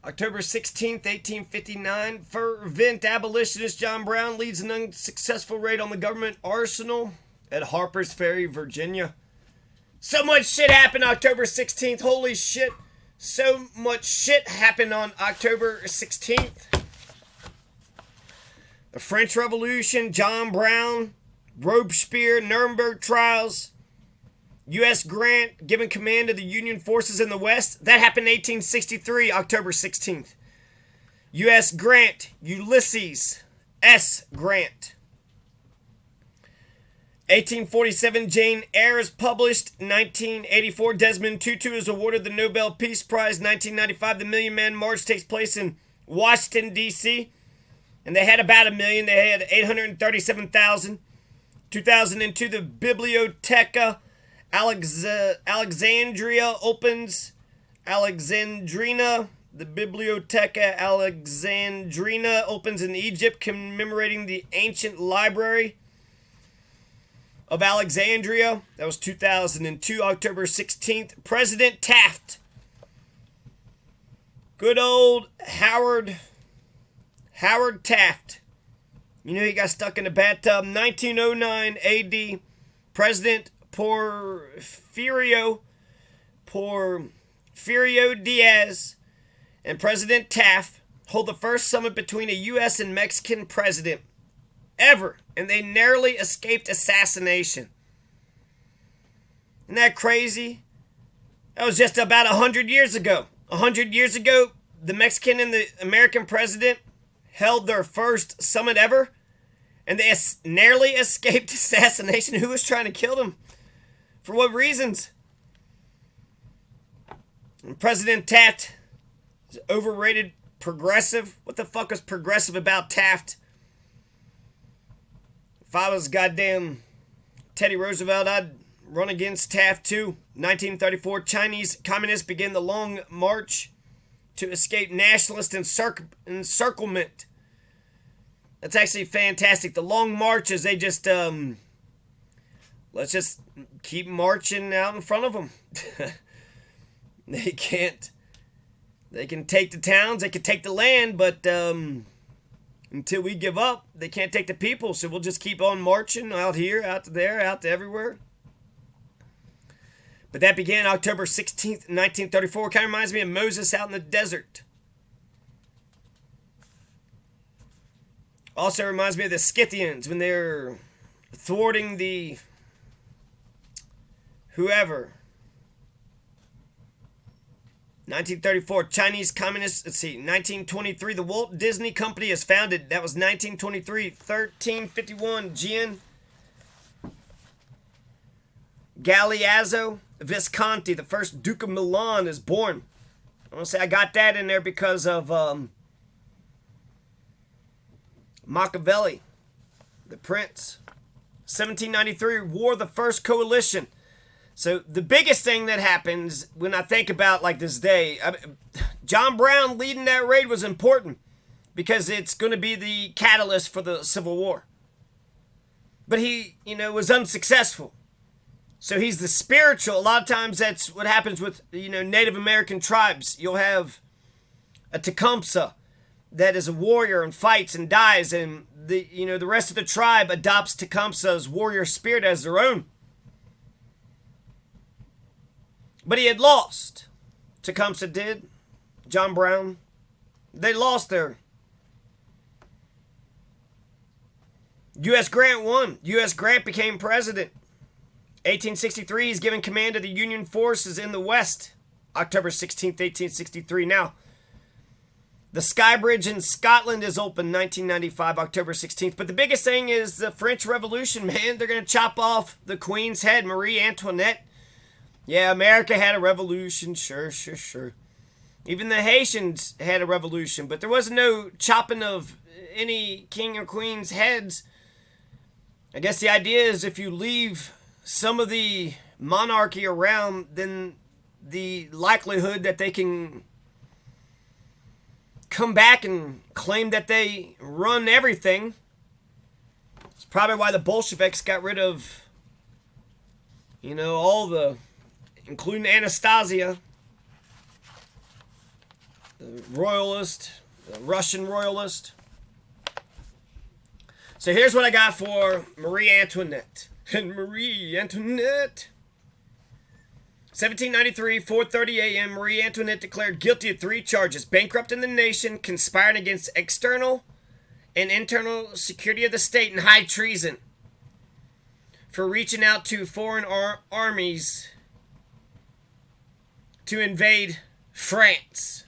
October 16th, 1859, fervent abolitionist John Brown leads an unsuccessful raid on the government arsenal at Harper's Ferry, Virginia. So much shit happened October 16th. Holy shit. So much shit happened on October 16th. The French Revolution, John Brown, Robespierre, Nuremberg trials, U.S. Grant given command of the Union forces in the West. That happened in 1863, October 16th. U.S. Grant, Ulysses S. Grant. 1847, Jane Eyre is published. 1984, Desmond Tutu is awarded the Nobel Peace Prize. 1995, the Million Man March takes place in Washington, D.C., and they had about 1 million. They had 837,000. 2002, the Biblioteca Alexandria opens. The Biblioteca Alexandrina opens in Egypt, commemorating the ancient library of Alexandria. That was 2002, October 16th. President Taft. Good old Howard Taft. You know he got stuck in the bathtub. 1909 AD. President Porfirio Diaz and President Taft hold the first summit between a U.S. and Mexican president ever, and they narrowly escaped assassination. Isn't that crazy? That was just about 100 years ago. 100 years ago, the Mexican and the American president held their first summit ever, and they narrowly escaped assassination. Who was trying to kill them? For what reasons? And President Taft is overrated, progressive. What the fuck was progressive about Taft? If I was goddamn Teddy Roosevelt, I'd run against Taft too. 1934, Chinese communists begin the Long March to escape nationalist encirclement. That's actually fantastic. The Long March is they just, let's just keep marching out in front of them. They can take the towns, they can take the land, but until we give up, they can't take the people. So we'll just keep on marching out here, out to there, out to everywhere. But that began October 16th, 1934. Kind of reminds me of Moses out in the desert. Also reminds me of the Scythians when they're thwarting the whoever. 1934, Chinese Communists, 1923, the Walt Disney Company is founded. That was 1923. 1351, Gian Galeazzo Visconti, the first Duke of Milan, is born. I want to say I got that in there because of Machiavelli, the prince. 1793, War of the First Coalition. So the biggest thing that happens when I think about like this day, John Brown leading that raid was important because it's going to be the catalyst for the Civil War. But he, was unsuccessful. So he's the spiritual. A lot of times that's what happens with, Native American tribes. You'll have a Tecumseh that is a warrior and fights and dies, and the rest of the tribe adopts Tecumseh's warrior spirit as their own. But he had lost. Tecumseh did. John Brown. They lost there. U.S. Grant won. U.S. Grant became president. 1863, he's given command of the Union forces in the West. October 16th, 1863. Now, the Sky Bridge in Scotland is open 1995, October 16th. But the biggest thing is the French Revolution, man. They're going to chop off the Queen's head, Marie Antoinette. Yeah, America had a revolution. Sure. Even the Haitians had a revolution, but there was no chopping of any king or queen's heads. I guess the idea is if you leave some of the monarchy around, then the likelihood that they can come back and claim that they run everything. It's probably why the Bolsheviks got rid of, all the, including Anastasia. the royalist, the Russian royalist. So here's what I got for Marie Antoinette. And Marie Antoinette. 1793, 4:30 a.m., Marie Antoinette declared guilty of 3 charges: bankrupting the nation, conspiring against external and internal security of the state, and high treason for reaching out to foreign armies to invade France.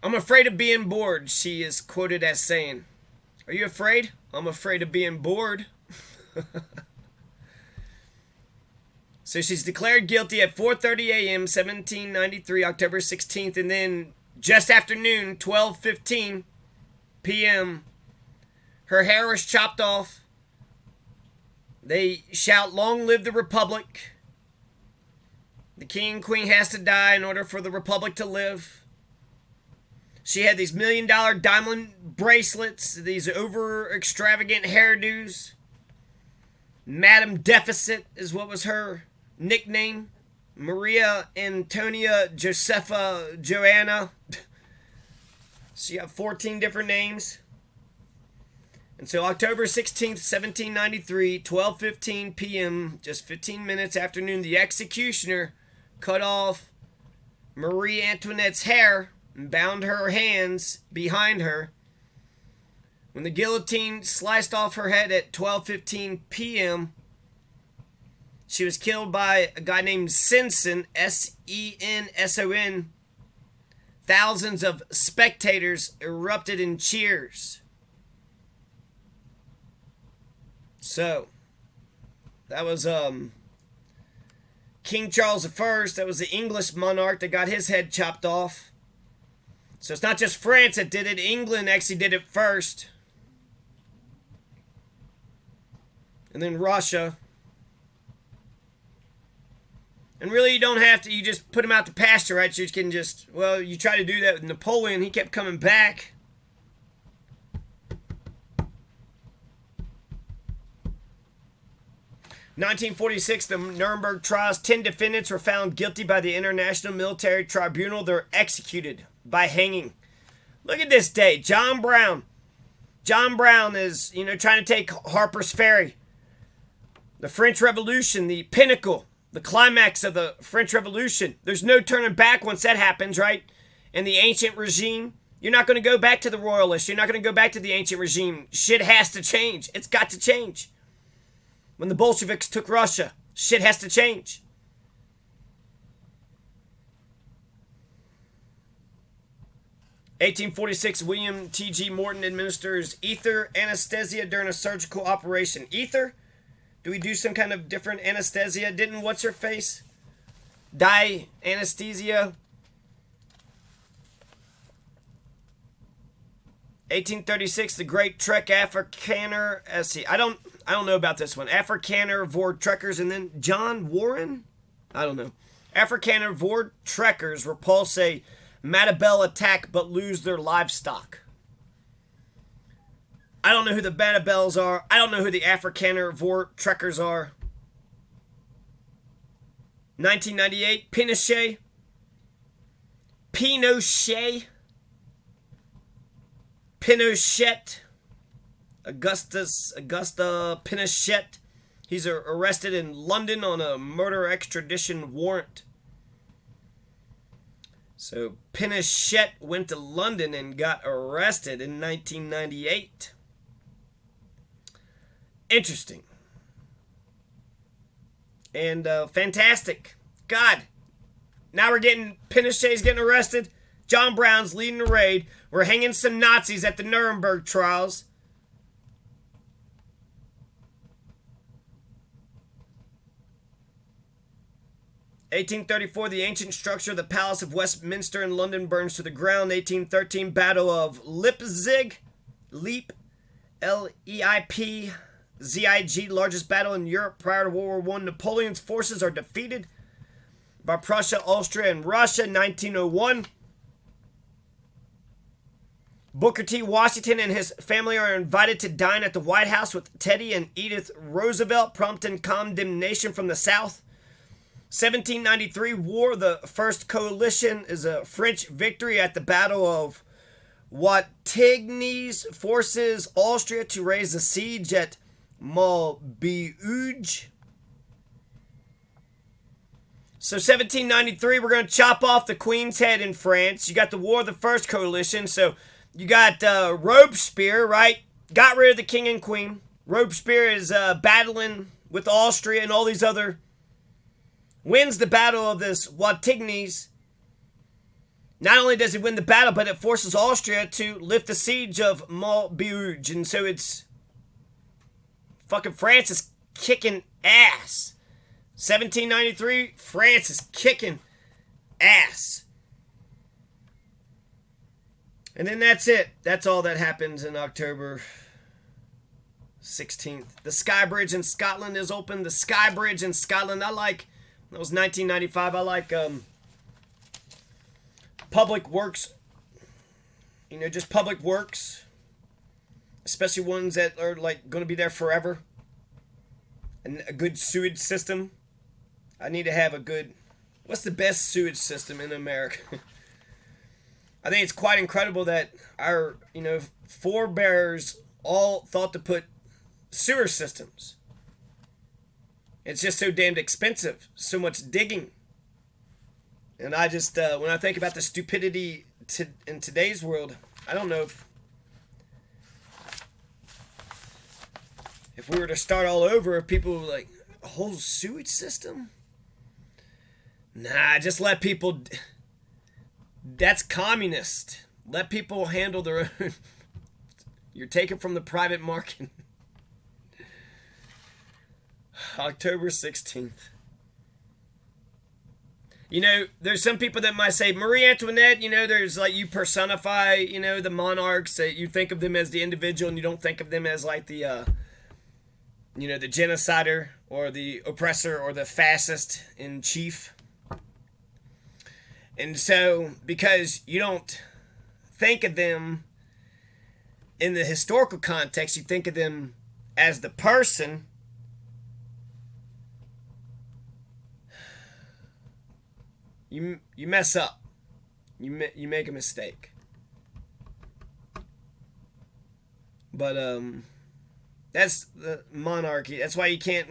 I'm afraid of being bored, she is quoted as saying. Are you afraid? I'm afraid of being bored. So she's declared guilty at 4:30 a.m., 1793, October 16th, and then just after noon, 12:15 p.m., her hair was chopped off. They shout, "Long live the Republic." The king and queen has to die in order for the Republic to live. She had these $1 million diamond bracelets, these over extravagant hairdos. Madame Deficit is what was her nickname. Maria Antonia Josepha Joanna. She got 14 different names. And so October 16th, 1793, 12:15 p.m., just 15 minutes after noon, the executioner cut off Marie Antoinette's hair and bound her hands behind her. When the guillotine sliced off her head at 12:15 p.m., she was killed by a guy named Senson, Senson. Thousands of spectators erupted in cheers. So, that was King Charles I. That was the English monarch that got his head chopped off. So it's not just France that did it. England actually did it first. And then Russia. And really, you don't have to. You just put him out to pasture, right? So you can just, well, you try to do that with Napoleon. He kept coming back. In 1946, the Nuremberg trials. 10 defendants were found guilty by the International Military Tribunal. They're executed by hanging. Look at this day. John Brown. John Brown is, trying to take Harper's Ferry. The French Revolution, the pinnacle, the climax of the French Revolution. There's no turning back once that happens, right? And the ancient regime, you're not going to go back to the royalists. You're not going to go back to the ancient regime. Shit has to change. It's got to change. When the Bolsheviks took Russia, shit has to change. (1846), William T.G. Morton administers ether anesthesia during a surgical operation. Ether? Do we do some kind of different anesthesia? Didn't what's-her-face die anesthesia? 1836, the Great Trek Afrikaner. I don't know about this one. Afrikaner Voortrekkers, and then John Warren? I don't know. Afrikaner Voortrekkers repulse a Matabele attack but lose their livestock. I don't know who the Matabels are. I don't know who the Afrikaner Voortrekkers are. 1998, Pinochet. Augusta Pinochet. He's arrested in London on a murder extradition warrant. So Pinochet went to London and got arrested in 1998. Interesting. And fantastic. God. Now we're getting, Pinochet's getting arrested. John Brown's leading the raid. We're hanging some Nazis at the Nuremberg trials. (1834), the ancient structure of the Palace of Westminster in London burns to the ground. 1813, Battle of Leipzig. L-E-I-P Z-I-G, largest battle in Europe prior to World War I. Napoleon's forces are defeated by Prussia, Austria, and Russia. 1901. Booker T. Washington and his family are invited to dine at the White House with Teddy and Edith Roosevelt, prompting condemnation from the South. 1793 war, the first coalition is a French victory at the Battle of Wattignies forces Austria to raise a siege at Maubeuge. So 1793, we're going to chop off the Queen's head in France. You got the War of the First Coalition. So you got Robespierre, right? Got rid of the King and Queen. Robespierre is battling with Austria and all these other... Wins the Battle of this Wattignies. Not only does he win the battle, but it forces Austria to lift the siege of Maubeuge. And so it's... Fucking France is kicking ass. 1793, France is kicking ass. And then that's it. That's all that happens in October 16th. The Skye Bridge in Scotland is open. The Skye Bridge in Scotland, I like... That was 1995. I like public works. You know, just public works. Especially ones that are like going to be there forever. And a good sewage system. I need to have a good... What's the best sewage system in America? I think it's quite incredible that our, forebears all thought to put sewer systems. It's just so damned expensive. So much digging. And I just, when I think about the stupidity in today's world, I don't know if we were to start all over, if people were like, a whole sewage system? Nah, just let people... That's communist. Let people handle their own... You're taking from the private market. October 16th. There's some people that might say, Marie Antoinette, there's like you personify, the monarchs, that you think of them as the individual and you don't think of them as like the, the genocider or the oppressor or the fascist in chief. And so, because you don't think of them in the historical context, you think of them as the person. You mess up. You make a mistake. But that's the monarchy. That's why you can't